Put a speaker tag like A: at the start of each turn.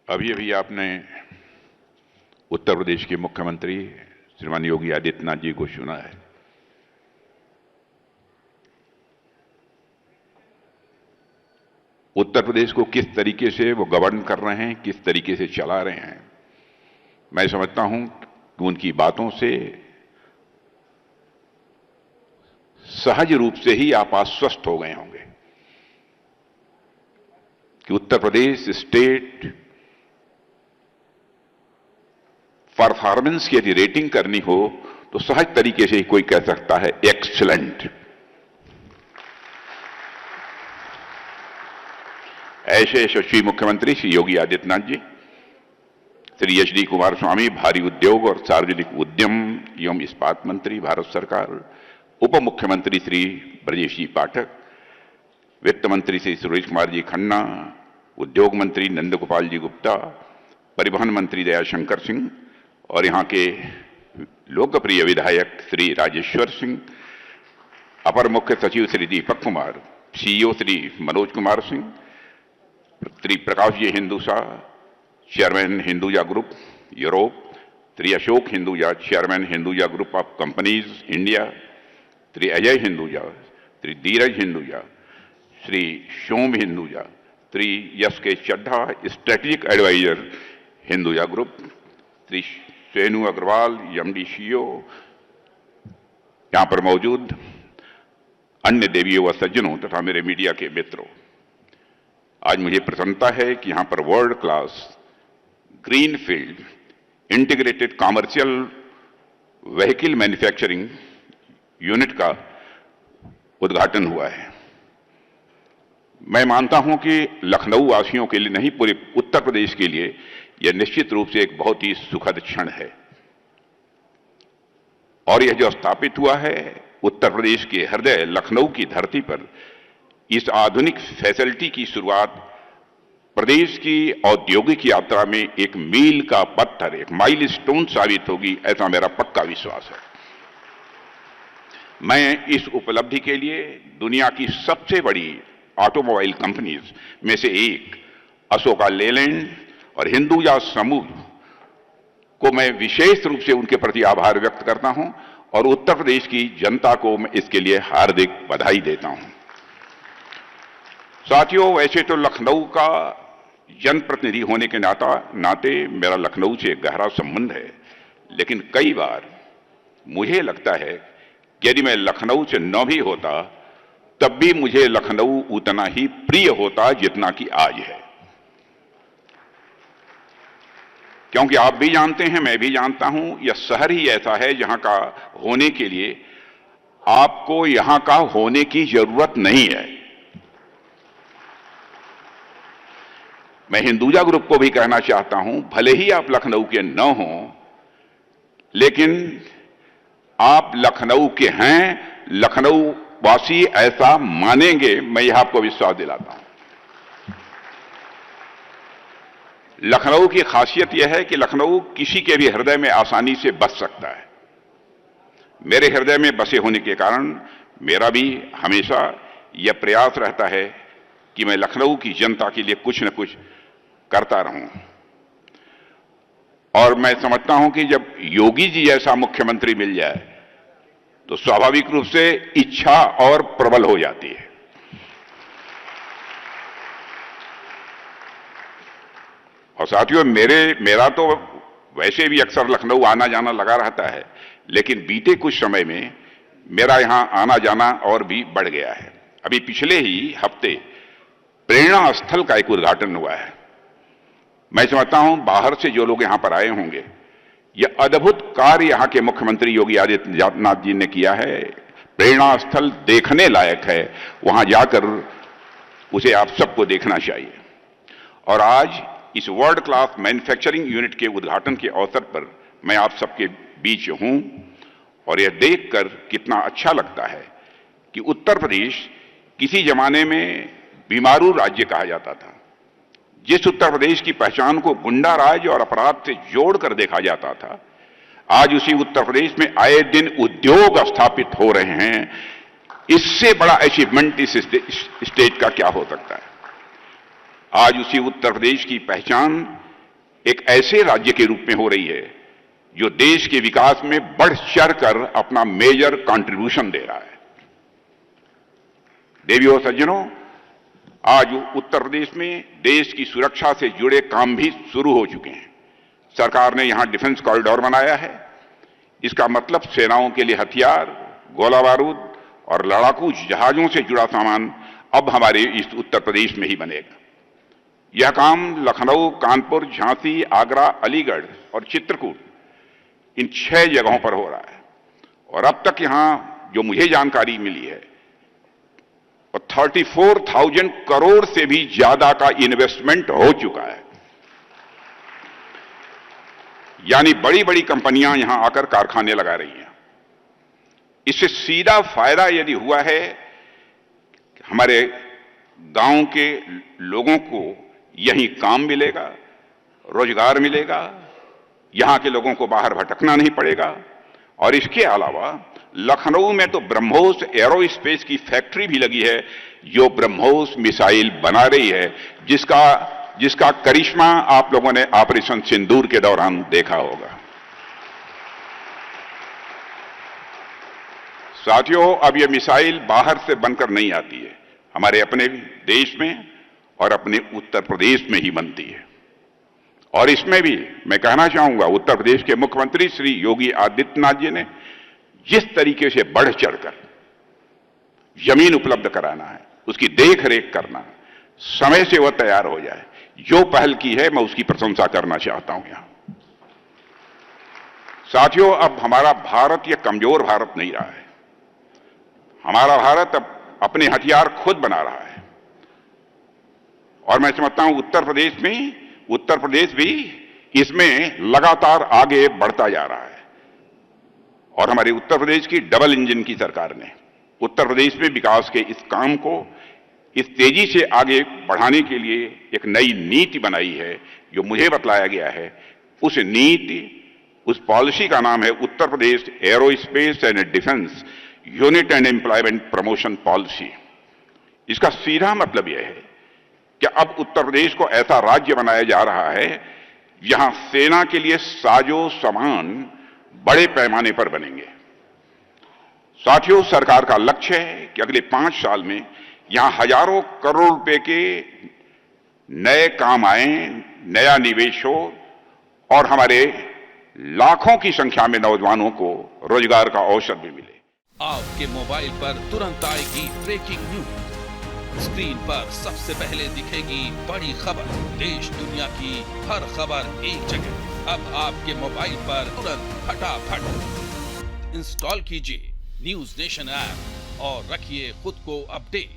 A: अभी अभी आपने उत्तर प्रदेश के मुख्यमंत्री श्रीमान योगी आदित्यनाथ जी को सुना है। उत्तर प्रदेश को किस तरीके से वो गवर्न कर रहे हैं, किस तरीके से चला रहे हैं, मैं समझता हूं कि उनकी बातों से सहज रूप से ही आप आश्वस्त हो गए होंगे कि उत्तर प्रदेश स्टेट परफॉर्मेंस की यदि रेटिंग करनी हो तो सहज तरीके से ही कोई कह सकता है एक्सीलेंट। ऐसे यशस्वी मुख्यमंत्री श्री योगी आदित्यनाथ जी, श्री एच डी कुमारस्वामी भारी उद्योग और सार्वजनिक उद्यम एवं इस्पात मंत्री भारत सरकार, उप मुख्यमंत्री श्री ब्रजेश जी पाठक, वित्त मंत्री श्री सुरेश कुमार जी खन्ना, उद्योग मंत्री नंद गोपाल जी गुप्ता, परिवहन मंत्री दयाशंकर सिंह और यहां के लोकप्रिय विधायक श्री राजेश्वर सिंह, अपर मुख्य सचिव Shri Deepak Kumar, CEO Shri Manoj Kumar Singh, Shri Prakash ji Hinduja, chairman Hinduja group Europe, Shri Ashok Hinduja, chairman Hinduja group of companies India, Shri Ajay Hinduja, Shri Dheeraj Hinduja, Shri Som Hinduja, Shri Yash K Chadha, strategic adviser Hinduja group, Shri Senu Agarwal MD CEO, यहां पर मौजूद अन्य देवियों व सज्जनों तथा मेरे मीडिया के मित्रों, आज मुझे प्रसन्नता है कि यहां पर world class greenfield integrated commercial vehicle manufacturing unit का उद्घाटन हुआ है। मैं मानता हूं कि लखनऊ वासियों के लिए नहीं, पूरे उत्तर प्रदेश के लिए यह निश्चित रूप से एक बहुत ही सुखद क्षण है। और यह जो स्थापित हुआ है उत्तर प्रदेश के हृदय लखनऊ की धरती पर, इस आधुनिक फैसिलिटी की शुरुआत प्रदेश की औद्योगिक यात्रा में एक मील का पत्थर, एक माइलस्टोन साबित होगी, ऐसा मेरा पक्का विश्वास है। मैं इस उपलब्धि के लिए दुनिया की सबसे बड़ी ऑटोमोबाइल कंपनीज में से एक अशोका लेलैंड और हिंदुजा समूह को मैं विशेष रूप से उनके प्रति आभार व्यक्त करता हूं और उत्तर प्रदेश की जनता को मैं इसके लिए हार्दिक बधाई देता हूं। साथियों, वैसे तो लखनऊ का जनप्रतिनिधि होने के नाते मेरा लखनऊ से गहरा संबंध है, लेकिन कई बार मुझे लगता है कि यदि मैं लखनऊ से न भी होता तब भी मुझे लखनऊ उतना ही प्रिय होता जितना कि आज है। क्योंकि आप भी जानते हैं, मैं भी जानता हूं, यह शहर ही ऐसा है जहां का होने के लिए आपको यहां का होने की जरूरत नहीं है। मैं हिंदुजा ग्रुप को भी कहना चाहता हूं, भले ही आप लखनऊ के न हों, लेकिन आप लखनऊ के हैं, लखनऊ वासी ऐसा मानेंगे, मैं यह आपको विश्वास दिलाता हूं। लखनऊ की खासियत यह है कि लखनऊ किसी के भी हृदय में आसानी से बस सकता है। मेरे हृदय में बसे होने के कारण मेरा भी हमेशा यह प्रयास रहता है कि मैं लखनऊ की जनता के लिए कुछ न कुछ करता रहूं। और मैं समझता हूं कि जब योगी जी जैसा मुख्यमंत्री मिल जाए तो स्वाभाविक रूप से इच्छा और प्रबल हो जाती है। और साथियों, मेरा तो वैसे भी अक्सर लखनऊ आना जाना लगा रहता है, लेकिन बीते कुछ समय में मेरा यहां आना जाना और भी बढ़ गया है। अभी पिछले ही हफ्ते प्रेरणा स्थल का एक उद्घाटन हुआ है। मैं समझता हूं बाहर से जो लोग यहां पर आए होंगे, यह अद्भुत कार्य यहां के मुख्यमंत्री योगी आदित्यनाथ जी ने किया है। प्रेरणा स्थल देखने लायक है, वहां जाकर उसे आप सबको देखना चाहिए। और आज इस वर्ल्ड क्लास मैन्युफैक्चरिंग यूनिट के उद्घाटन के अवसर पर मैं आप सबके बीच हूं और यह देखकर कितना अच्छा लगता है कि उत्तर प्रदेश किसी जमाने में बीमारू राज्य कहा जाता था। जिस उत्तर प्रदेश की पहचान को गुंडा राज और अपराध से जोड़कर देखा जाता था, आज उसी उत्तर प्रदेश में आए दिन उद्योग स्थापित हो रहे हैं। इससे बड़ा अचीवमेंट इस स्टेट का क्या हो सकता है। आज उसी उत्तर प्रदेश की पहचान एक ऐसे राज्य के रूप में हो रही है जो देश के विकास में बढ़ चढ़कर अपना मेजर कंट्रीब्यूशन दे रहा है। देवियों और सज्जनों, आज उत्तर प्रदेश में देश की सुरक्षा से जुड़े काम भी शुरू हो चुके हैं। सरकार ने यहां डिफेंस कॉरिडोर बनाया है। इसका मतलब सेनाओं के लिए हथियार, गोला बारूद और लड़ाकू जहाजों से जुड़ा सामान अब हमारे इस उत्तर प्रदेश में ही बनेगा। यह काम लखनऊ, कानपुर, झांसी, आगरा, अलीगढ़ और चित्रकूट, इन 6 जगहों पर हो रहा है। और अब तक यहां जो मुझे जानकारी मिली है, 34,000 करोड़ से भी ज्यादा का इन्वेस्टमेंट हो चुका है। यानी बड़ी बड़ी कंपनियां यहां आकर कारखाने लगा रही हैं। इससे सीधा फायदा यदि हुआ है, हमारे गांव के लोगों को यहीं काम मिलेगा, रोजगार मिलेगा, यहां के लोगों को बाहर भटकना नहीं पड़ेगा। और इसके अलावा लखनऊ में तो ब्रह्मोस एरोस्पेस की फैक्ट्री भी लगी है, जो ब्रह्मोस मिसाइल बना रही है, जिसका करिश्मा आप लोगों ने ऑपरेशन सिंदूर के दौरान देखा होगा। साथियों, अब यह मिसाइल बाहर से बनकर नहीं आती है, हमारे अपने देश में और अपने उत्तर प्रदेश में ही बनती है। और इसमें भी मैं कहना चाहूंगा, उत्तर प्रदेश के मुख्यमंत्री श्री योगी आदित्यनाथ जी ने जिस तरीके से बढ़ चढ़कर जमीन उपलब्ध कराना है, उसकी देख रेख करना, समय से वह तैयार हो जाए, जो पहल की है, मैं उसकी प्रशंसा करना चाहता हूं। यहां साथियों, अब हमारा भारत यह कमजोर भारत नहीं रहा है। हमारा भारत अब अपने हथियार खुद बना रहा है। और मैं समझता हूं उत्तर प्रदेश भी इसमें लगातार आगे बढ़ता जा रहा है। और हमारे उत्तर प्रदेश की डबल इंजन की सरकार ने उत्तर प्रदेश में विकास के इस काम को इस तेजी से आगे बढ़ाने के लिए एक नई नीति बनाई है, जो मुझे बतलाया गया है। उस पॉलिसी का नाम है Uttar Pradesh aerospace and defence unit and employment promotion policy. इसका सीधा मतलब यह है कि अब उत्तर प्रदेश को ऐसा राज्य बनाया जा रहा है जहां सेना के लिए साजो सामान बड़े पैमाने पर बनेंगे। साथियों, सरकार का लक्ष्य है कि अगले 5 साल में यहां हजारों करोड़ रुपए के नए काम आए, नया निवेश हो और हमारे लाखों की संख्या में नौजवानों को रोजगार का अवसर भी मिले।
B: आपके मोबाइल पर तुरंत आएगी ब्रेकिंग न्यूज। स्क्रीन पर सबसे पहले दिखेगी बड़ी खबर, देश दुनिया की हर खबर एक जगह। अब आपके मोबाइल पर तुरंत फटाफट इंस्टॉल कीजिए न्यूज नेशन ऐप और रखिए खुद को अपडेट।